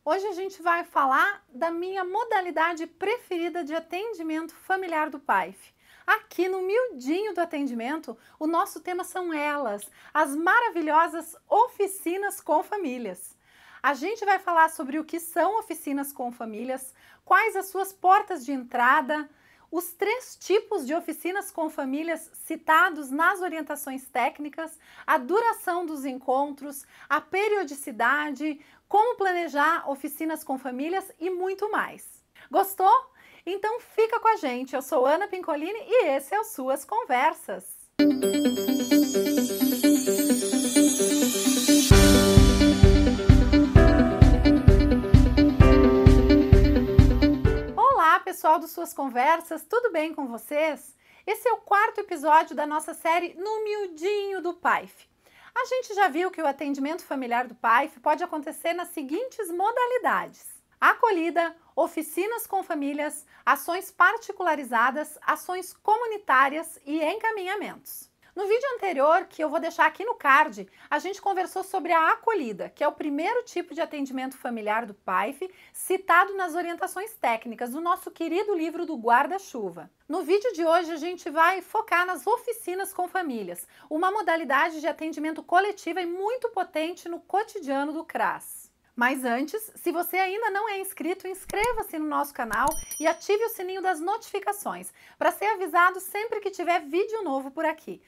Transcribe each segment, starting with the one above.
Hoje a gente vai falar da minha modalidade preferida de atendimento familiar do PAIF. Aqui no miudinho do atendimento, o nosso tema são elas, as maravilhosas oficinas com famílias. A gente vai falar sobre o que são oficinas com famílias, quais as suas portas de entrada, os 3 tipos de oficinas com famílias citados nas orientações técnicas, a duração dos encontros, a periodicidade, como planejar oficinas com famílias e muito mais. Gostou? Então fica com a gente. Eu sou Ana Pincolini e esse é o Suas Conversas. Olá, pessoal do Suas Conversas, tudo bem com vocês? Esse é o 4º episódio da nossa série No Miudinho do PAIF. A gente já viu que o atendimento familiar do PAIF pode acontecer nas seguintes modalidades: acolhida, oficinas com famílias, ações particularizadas, ações comunitárias e encaminhamentos. No vídeo anterior, que eu vou deixar aqui no card, a gente conversou sobre a acolhida, que é o primeiro tipo de atendimento familiar do PAIF, citado nas orientações técnicas do nosso querido livro do guarda-chuva. No vídeo de hoje a gente vai focar nas oficinas com famílias, uma modalidade de atendimento coletiva e muito potente no cotidiano do CRAS. Mas antes, se você ainda não é inscrito, inscreva-se no nosso canal e ative o sininho das notificações para ser avisado sempre que tiver vídeo novo por aqui.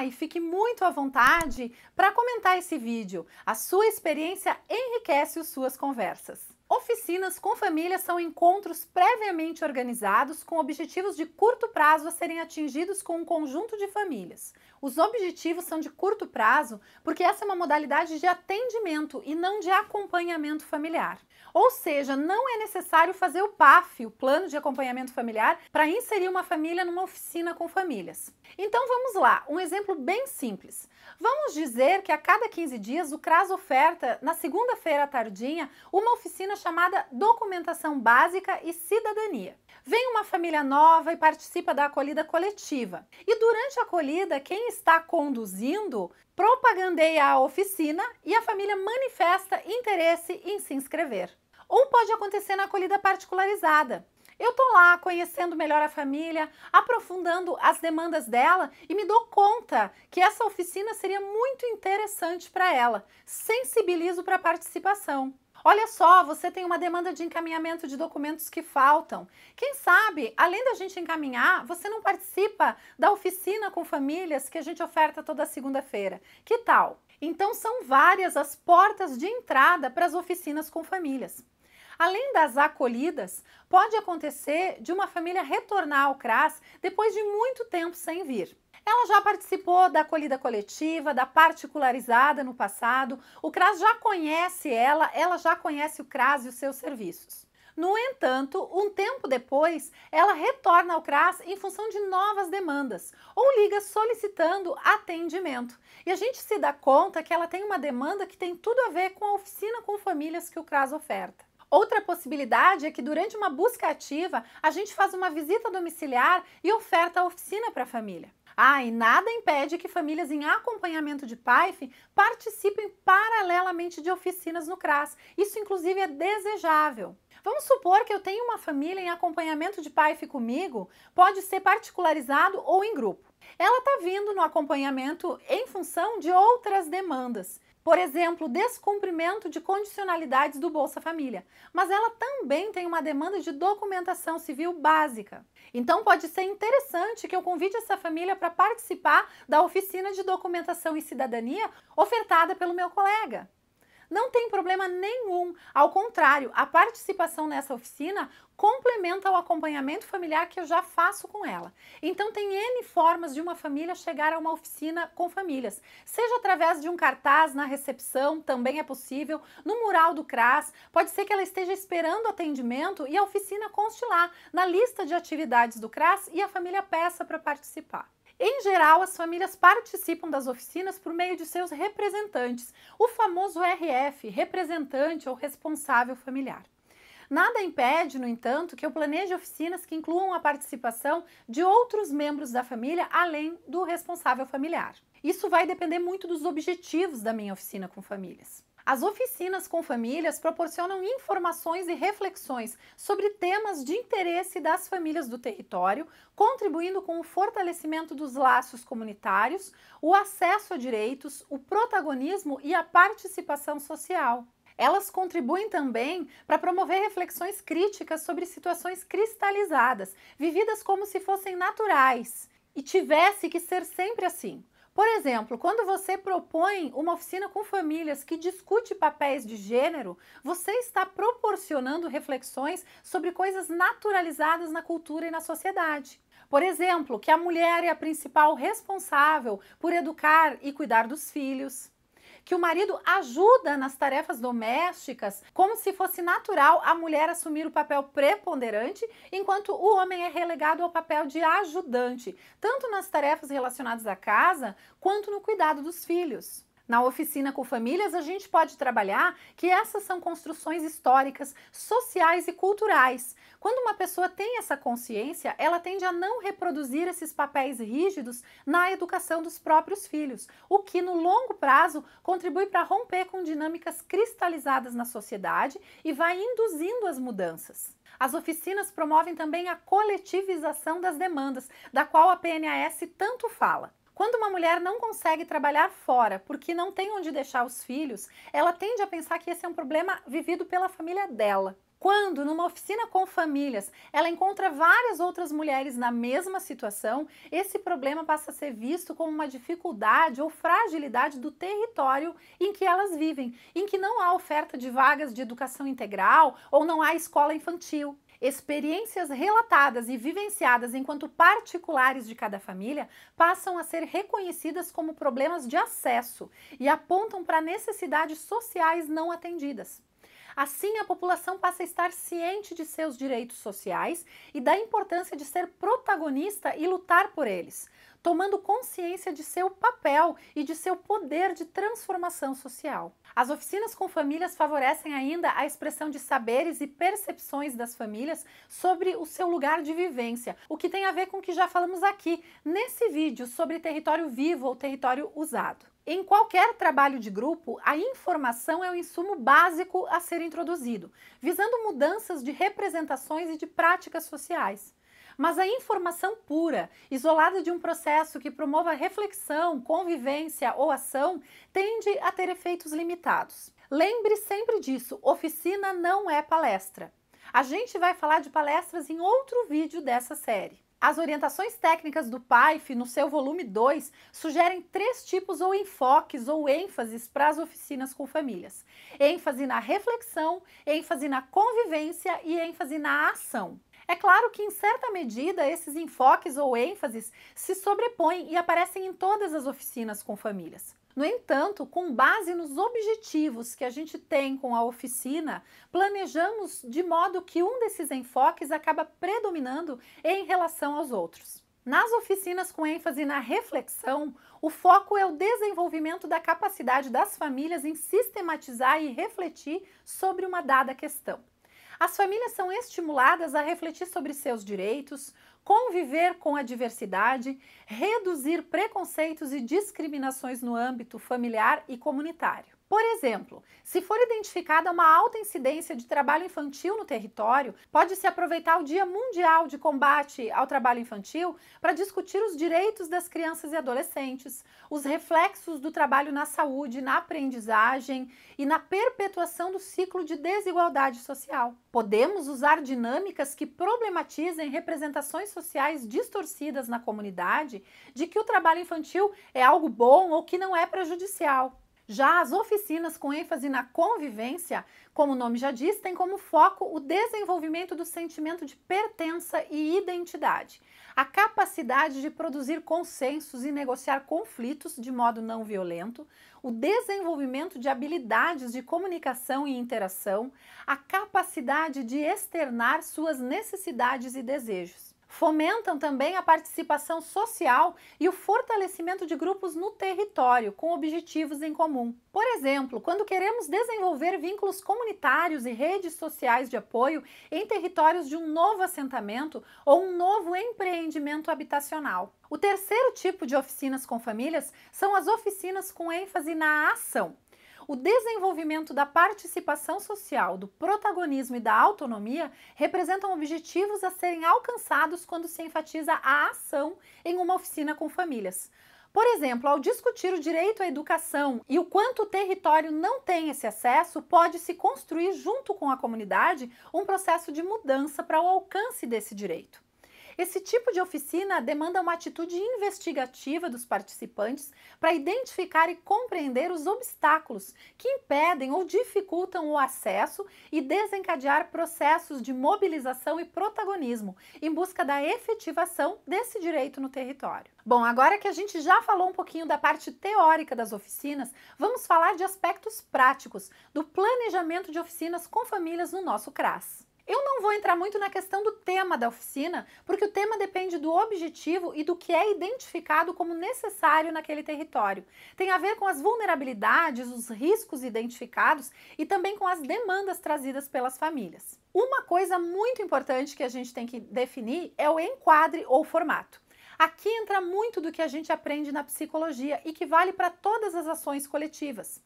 E fique muito à vontade para comentar esse vídeo. A sua experiência enriquece as suas conversas. Oficinas com família são encontros previamente organizados com objetivos de curto prazo a serem atingidos com um conjunto de famílias. Os objetivos são de curto prazo porque essa é uma modalidade de atendimento e não de acompanhamento familiar. Ou seja, não é necessário fazer o PAF, o Plano de Acompanhamento Familiar, para inserir uma família numa oficina com famílias. Então vamos lá, um exemplo bem simples. Vamos dizer que a cada 15 dias o CRAS oferta, na segunda-feira à tardinha, uma oficina chamada Documentação Básica e Cidadania. Vem uma família nova e participa da acolhida coletiva. E durante a acolhida, quem está conduzindo propagandeia a oficina e a família manifesta interesse em se inscrever. Ou pode acontecer na acolhida particularizada. Eu tô lá conhecendo melhor a família, aprofundando as demandas dela e me dou conta que essa oficina seria muito interessante para ela. Sensibilizo para a participação. Olha só, você tem uma demanda de encaminhamento de documentos que faltam. Quem sabe, além da gente encaminhar, você não participa da oficina com famílias que a gente oferta toda segunda-feira. Que tal? Então são várias as portas de entrada para as oficinas com famílias. Além das acolhidas, pode acontecer de uma família retornar ao CRAS depois de muito tempo sem vir. Ela já participou da acolhida coletiva, da particularizada no passado, o CRAS já conhece ela já conhece o CRAS e os seus serviços. No entanto, um tempo depois, ela retorna ao CRAS em função de novas demandas ou liga solicitando atendimento. E a gente se dá conta que ela tem uma demanda que tem tudo a ver com a oficina com famílias que o CRAS oferta. Outra possibilidade é que durante uma busca ativa, a gente faz uma visita domiciliar e oferta a oficina para a família. E nada impede que famílias em acompanhamento de PAIF participem paralelamente de oficinas no CRAS. Isso, inclusive, é desejável. Vamos supor que eu tenho uma família em acompanhamento de PAIF comigo, pode ser particularizado ou em grupo. Ela está vindo no acompanhamento em função de outras demandas. Por exemplo, descumprimento de condicionalidades do Bolsa Família, mas ela também tem uma demanda de documentação civil básica. Então pode ser interessante que eu convide essa família para participar da oficina de documentação e cidadania ofertada pelo meu colega. Não tem problema nenhum, ao contrário, a participação nessa oficina complementa o acompanhamento familiar que eu já faço com ela. Então tem N formas de uma família chegar a uma oficina com famílias, seja através de um cartaz na recepção, também é possível, no mural do CRAS, pode ser que ela esteja esperando atendimento e a oficina conste lá na lista de atividades do CRAS e a família peça para participar. Em geral, as famílias participam das oficinas por meio de seus representantes, o famoso RF, representante ou responsável familiar. Nada impede, no entanto, que eu planeje oficinas que incluam a participação de outros membros da família, além do responsável familiar. Isso vai depender muito dos objetivos da minha oficina com famílias. As oficinas com famílias proporcionam informações e reflexões sobre temas de interesse das famílias do território, contribuindo com o fortalecimento dos laços comunitários, o acesso a direitos, o protagonismo e a participação social. Elas contribuem também para promover reflexões críticas sobre situações cristalizadas, vividas como se fossem naturais, e tivesse que ser sempre assim. Por exemplo, quando você propõe uma oficina com famílias que discute papéis de gênero, você está proporcionando reflexões sobre coisas naturalizadas na cultura e na sociedade. Por exemplo, que a mulher é a principal responsável por educar e cuidar dos filhos, que o marido ajuda nas tarefas domésticas, como se fosse natural a mulher assumir o papel preponderante, enquanto o homem é relegado ao papel de ajudante, tanto nas tarefas relacionadas à casa, quanto no cuidado dos filhos. Na oficina com famílias, a gente pode trabalhar que essas são construções históricas, sociais e culturais. Quando uma pessoa tem essa consciência, ela tende a não reproduzir esses papéis rígidos na educação dos próprios filhos, o que no longo prazo contribui para romper com dinâmicas cristalizadas na sociedade e vai induzindo as mudanças. As oficinas promovem também a coletivização das demandas, da qual a PNAS tanto fala. Quando uma mulher não consegue trabalhar fora porque não tem onde deixar os filhos, ela tende a pensar que esse é um problema vivido pela família dela. Quando, numa oficina com famílias, ela encontra várias outras mulheres na mesma situação, esse problema passa a ser visto como uma dificuldade ou fragilidade do território em que elas vivem, em que não há oferta de vagas de educação integral ou não há escola infantil. Experiências relatadas e vivenciadas enquanto particulares de cada família passam a ser reconhecidas como problemas de acesso e apontam para necessidades sociais não atendidas. Assim, a população passa a estar ciente de seus direitos sociais e da importância de ser protagonista e lutar por eles, tomando consciência de seu papel e de seu poder de transformação social. As oficinas com famílias favorecem ainda a expressão de saberes e percepções das famílias sobre o seu lugar de vivência, o que tem a ver com o que já falamos aqui nesse vídeo sobre território vivo ou território usado. Em qualquer trabalho de grupo, a informação é o insumo básico a ser introduzido, visando mudanças de representações e de práticas sociais. Mas a informação pura, isolada de um processo que promova reflexão, convivência ou ação, tende a ter efeitos limitados. Lembre sempre disso, oficina não é palestra. A gente vai falar de palestras em outro vídeo dessa série. As orientações técnicas do PAIF, no seu volume 2, sugerem 3 tipos ou enfoques ou ênfases para as oficinas com famílias. ênfase na reflexão, ênfase na convivência e ênfase na ação. É claro que, em certa medida, esses enfoques ou ênfases se sobrepõem e aparecem em todas as oficinas com famílias. No entanto, com base nos objetivos que a gente tem com a oficina, planejamos de modo que um desses enfoques acaba predominando em relação aos outros. Nas oficinas com ênfase na reflexão, o foco é o desenvolvimento da capacidade das famílias em sistematizar e refletir sobre uma dada questão. As famílias são estimuladas a refletir sobre seus direitos, conviver com a diversidade, reduzir preconceitos e discriminações no âmbito familiar e comunitário. Por exemplo, se for identificada uma alta incidência de trabalho infantil no território, pode-se aproveitar o Dia Mundial de Combate ao Trabalho Infantil para discutir os direitos das crianças e adolescentes, os reflexos do trabalho na saúde, na aprendizagem e na perpetuação do ciclo de desigualdade social. Podemos usar dinâmicas que problematizem representações sociais distorcidas na comunidade de que o trabalho infantil é algo bom ou que não é prejudicial. Já as oficinas com ênfase na convivência, como o nome já diz, têm como foco o desenvolvimento do sentimento de pertença e identidade, a capacidade de produzir consensos e negociar conflitos de modo não violento, o desenvolvimento de habilidades de comunicação e interação, a capacidade de externar suas necessidades e desejos. Fomentam também a participação social e o fortalecimento de grupos no território, com objetivos em comum. Por exemplo, quando queremos desenvolver vínculos comunitários e redes sociais de apoio em territórios de um novo assentamento ou um novo empreendimento habitacional. O terceiro tipo de oficinas com famílias são as oficinas com ênfase na ação. O desenvolvimento da participação social, do protagonismo e da autonomia representam objetivos a serem alcançados quando se enfatiza a ação em uma oficina com famílias. Por exemplo, ao discutir o direito à educação e o quanto o território não tem esse acesso, pode-se construir junto com a comunidade um processo de mudança para o alcance desse direito. Esse tipo de oficina demanda uma atitude investigativa dos participantes para identificar e compreender os obstáculos que impedem ou dificultam o acesso e desencadear processos de mobilização e protagonismo em busca da efetivação desse direito no território. Bom, agora que a gente já falou um pouquinho da parte teórica das oficinas, vamos falar de aspectos práticos do planejamento de oficinas com famílias no nosso CRAS. Eu não vou entrar muito na questão do tema da oficina, porque o tema depende do objetivo e do que é identificado como necessário naquele território. Tem a ver com as vulnerabilidades, os riscos identificados e também com as demandas trazidas pelas famílias. Uma coisa muito importante que a gente tem que definir é o enquadre ou formato. Aqui entra muito do que a gente aprende na psicologia e que vale para todas as ações coletivas.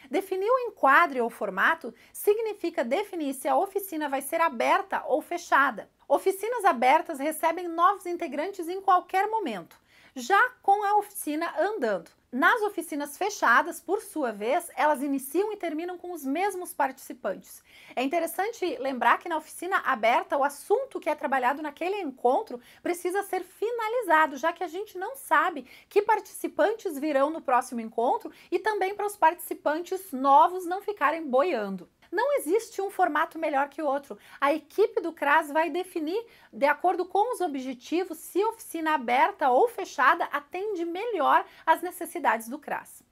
Definir o enquadre ou formato significa definir se a oficina vai ser aberta ou fechada. Oficinas abertas recebem novos integrantes em qualquer momento, já com a oficina andando. Nas oficinas fechadas, por sua vez, elas iniciam e terminam com os mesmos participantes. É interessante lembrar que na oficina aberta, o assunto que é trabalhado naquele encontro precisa ser finalizado, já que a gente não sabe que participantes virão no próximo encontro e também para os participantes novos não ficarem boiando. Não existe um formato melhor que o outro. A equipe do CRAS vai definir, de acordo com os objetivos, se a oficina aberta ou fechada atende melhor às necessidades do CRAS.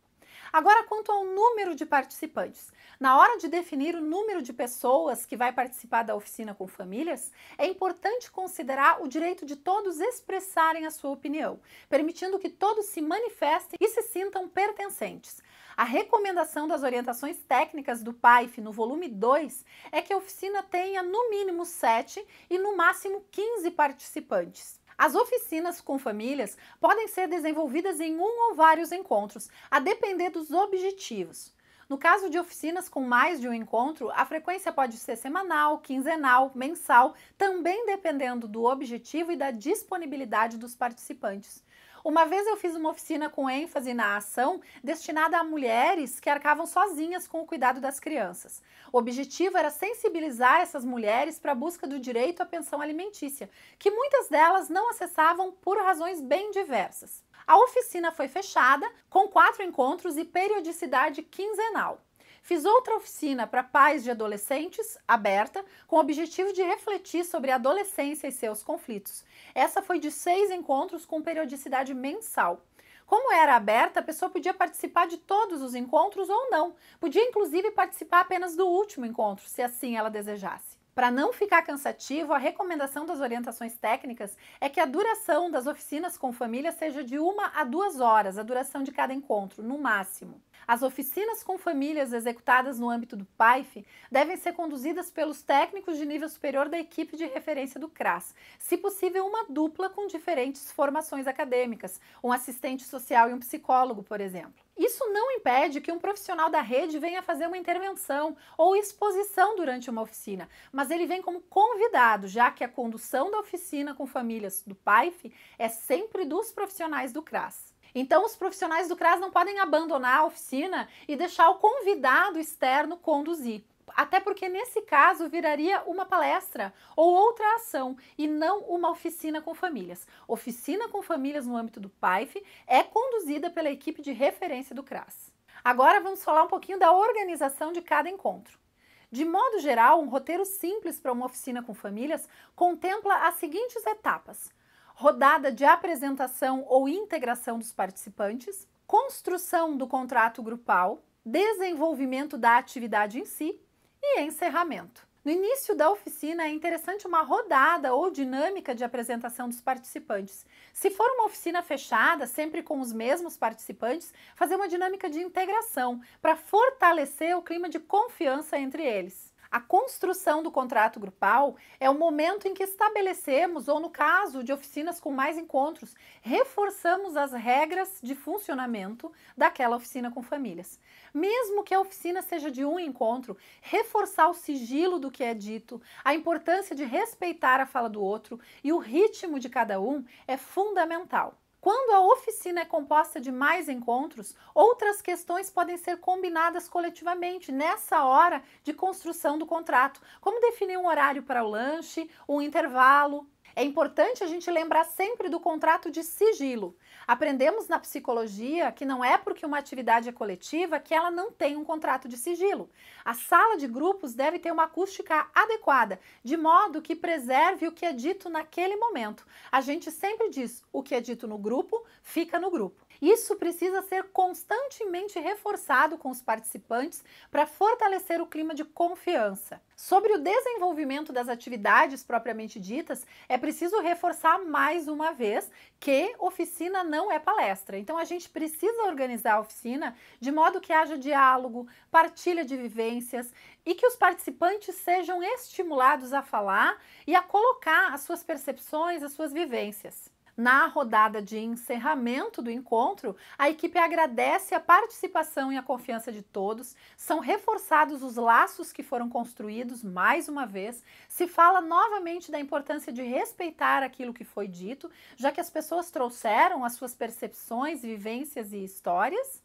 Agora, quanto ao número de participantes. Na hora de definir o número de pessoas que vai participar da oficina com famílias, é importante considerar o direito de todos expressarem a sua opinião, permitindo que todos se manifestem e se sintam pertencentes. A recomendação das orientações técnicas do PAIF no volume 2 é que a oficina tenha no mínimo 7 e no máximo 15 participantes. As oficinas com famílias podem ser desenvolvidas em um ou vários encontros, a depender dos objetivos. No caso de oficinas com mais de um encontro, a frequência pode ser semanal, quinzenal, mensal, também dependendo do objetivo e da disponibilidade dos participantes. Uma vez eu fiz uma oficina com ênfase na ação destinada a mulheres que arcavam sozinhas com o cuidado das crianças. O objetivo era sensibilizar essas mulheres para a busca do direito à pensão alimentícia, que muitas delas não acessavam por razões bem diversas. A oficina foi fechada, com 4 encontros e periodicidade quinzenal. Fiz outra oficina para pais de adolescentes, aberta, com o objetivo de refletir sobre a adolescência e seus conflitos. Essa foi de 6 encontros com periodicidade mensal. Como era aberta, a pessoa podia participar de todos os encontros ou não. Podia, inclusive, participar apenas do último encontro, se assim ela desejasse. Para não ficar cansativo, a recomendação das orientações técnicas é que a duração das oficinas com família seja de 1 a 2 horas, a duração de cada encontro, no máximo. As oficinas com famílias executadas no âmbito do PAIF devem ser conduzidas pelos técnicos de nível superior da equipe de referência do CRAS, se possível uma dupla com diferentes formações acadêmicas, um assistente social e um psicólogo, por exemplo. Isso não impede que um profissional da rede venha fazer uma intervenção ou exposição durante uma oficina, mas ele vem como convidado, já que a condução da oficina com famílias do PAIF é sempre dos profissionais do CRAS. Então, os profissionais do CRAS não podem abandonar a oficina e deixar o convidado externo conduzir. Até porque, nesse caso, viraria uma palestra ou outra ação e não uma oficina com famílias. Oficina com famílias no âmbito do PAIF é conduzida pela equipe de referência do CRAS. Agora vamos falar um pouquinho da organização de cada encontro. De modo geral, um roteiro simples para uma oficina com famílias contempla as seguintes etapas: rodada de apresentação ou integração dos participantes, construção do contrato grupal, desenvolvimento da atividade em si e encerramento. No início da oficina é interessante uma rodada ou dinâmica de apresentação dos participantes. Se for uma oficina fechada, sempre com os mesmos participantes, fazer uma dinâmica de integração para fortalecer o clima de confiança entre eles. A construção do contrato grupal é o momento em que estabelecemos, ou no caso de oficinas com mais encontros, reforçamos as regras de funcionamento daquela oficina com famílias. Mesmo que a oficina seja de um encontro, reforçar o sigilo do que é dito, a importância de respeitar a fala do outro e o ritmo de cada um é fundamental. Quando a oficina é composta de mais encontros, outras questões podem ser combinadas coletivamente nessa hora de construção do contrato, como definir um horário para o lanche, um intervalo. É importante a gente lembrar sempre do contrato de sigilo. Aprendemos na psicologia que não é porque uma atividade é coletiva que ela não tem um contrato de sigilo. A sala de grupos deve ter uma acústica adequada, de modo que preserve o que é dito naquele momento. A gente sempre diz, o que é dito no grupo, fica no grupo. Isso precisa ser constantemente reforçado com os participantes para fortalecer o clima de confiança. Sobre o desenvolvimento das atividades propriamente ditas, é preciso reforçar mais uma vez que oficina não é palestra. Então a gente precisa organizar a oficina de modo que haja diálogo, partilha de vivências e que os participantes sejam estimulados a falar e a colocar as suas percepções, as suas vivências. Na rodada de encerramento do encontro, a equipe agradece a participação e a confiança de todos, são reforçados os laços que foram construídos mais uma vez, se fala novamente da importância de respeitar aquilo que foi dito, já que as pessoas trouxeram as suas percepções, vivências e histórias,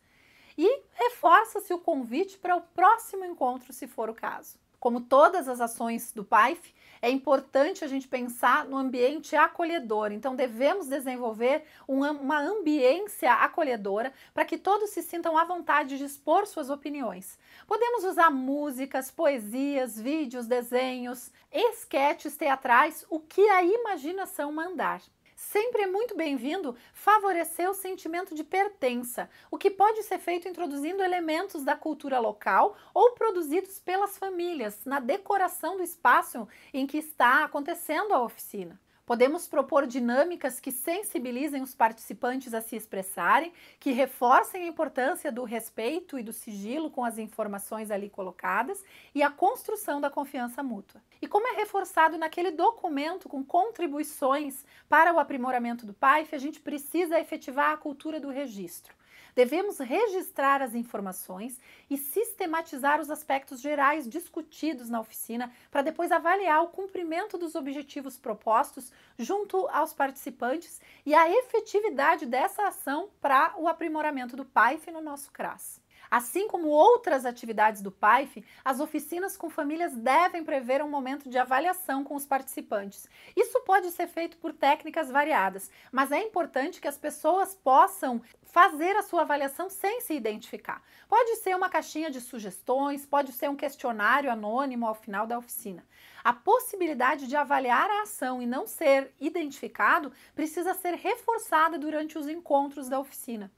e reforça-se o convite para o próximo encontro, se for o caso. Como todas as ações do PAIF, é importante a gente pensar no ambiente acolhedor. Então, devemos desenvolver uma ambiência acolhedora para que todos se sintam à vontade de expor suas opiniões. Podemos usar músicas, poesias, vídeos, desenhos, esquetes teatrais, o que a imaginação mandar. Sempre é muito bem-vindo favorecer o sentimento de pertença, o que pode ser feito introduzindo elementos da cultura local ou produzidos pelas famílias na decoração do espaço em que está acontecendo a oficina. Podemos propor dinâmicas que sensibilizem os participantes a se expressarem, que reforcem a importância do respeito e do sigilo com as informações ali colocadas e a construção da confiança mútua. E como é reforçado naquele documento com contribuições para o aprimoramento do PAIF, a gente precisa efetivar a cultura do registro. Devemos registrar as informações e sistematizar os aspectos gerais discutidos na oficina para depois avaliar o cumprimento dos objetivos propostos junto aos participantes e a efetividade dessa ação para o aprimoramento do PAIF no nosso CRAS. Assim como outras atividades do PAIF, as oficinas com famílias devem prever um momento de avaliação com os participantes. Isso pode ser feito por técnicas variadas, mas é importante que as pessoas possam fazer a sua avaliação sem se identificar. Pode ser uma caixinha de sugestões, pode ser um questionário anônimo ao final da oficina. A possibilidade de avaliar a ação e não ser identificado precisa ser reforçada durante os encontros da oficina.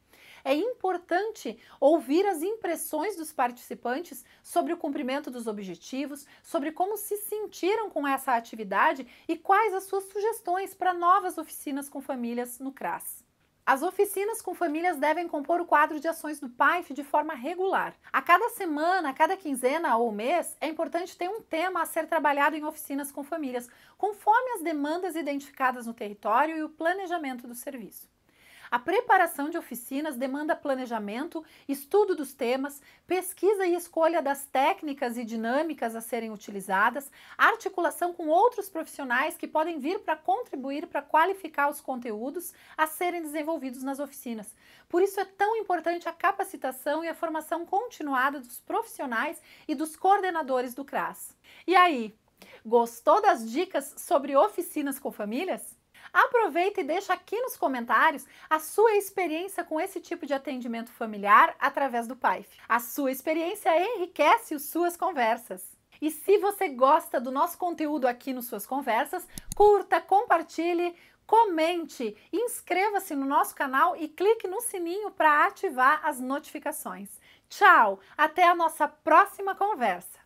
É importante ouvir as impressões dos participantes sobre o cumprimento dos objetivos, sobre como se sentiram com essa atividade e quais as suas sugestões para novas oficinas com famílias no CRAS. As oficinas com famílias devem compor o quadro de ações do PAIF de forma regular. A cada semana, a cada quinzena ou mês, é importante ter um tema a ser trabalhado em oficinas com famílias, conforme as demandas identificadas no território e o planejamento do serviço. A preparação de oficinas demanda planejamento, estudo dos temas, pesquisa e escolha das técnicas e dinâmicas a serem utilizadas, articulação com outros profissionais que podem vir para contribuir para qualificar os conteúdos a serem desenvolvidos nas oficinas. Por isso é tão importante a capacitação e a formação continuada dos profissionais e dos coordenadores do CRAS. E aí, gostou das dicas sobre oficinas com famílias? Aproveita e deixa aqui nos comentários a sua experiência com esse tipo de atendimento familiar através do PAIF. A sua experiência enriquece as suas conversas. E se você gosta do nosso conteúdo aqui nos Suas Conversas, curta, compartilhe, comente, inscreva-se no nosso canal e clique no sininho para ativar as notificações. Tchau! Até a nossa próxima conversa!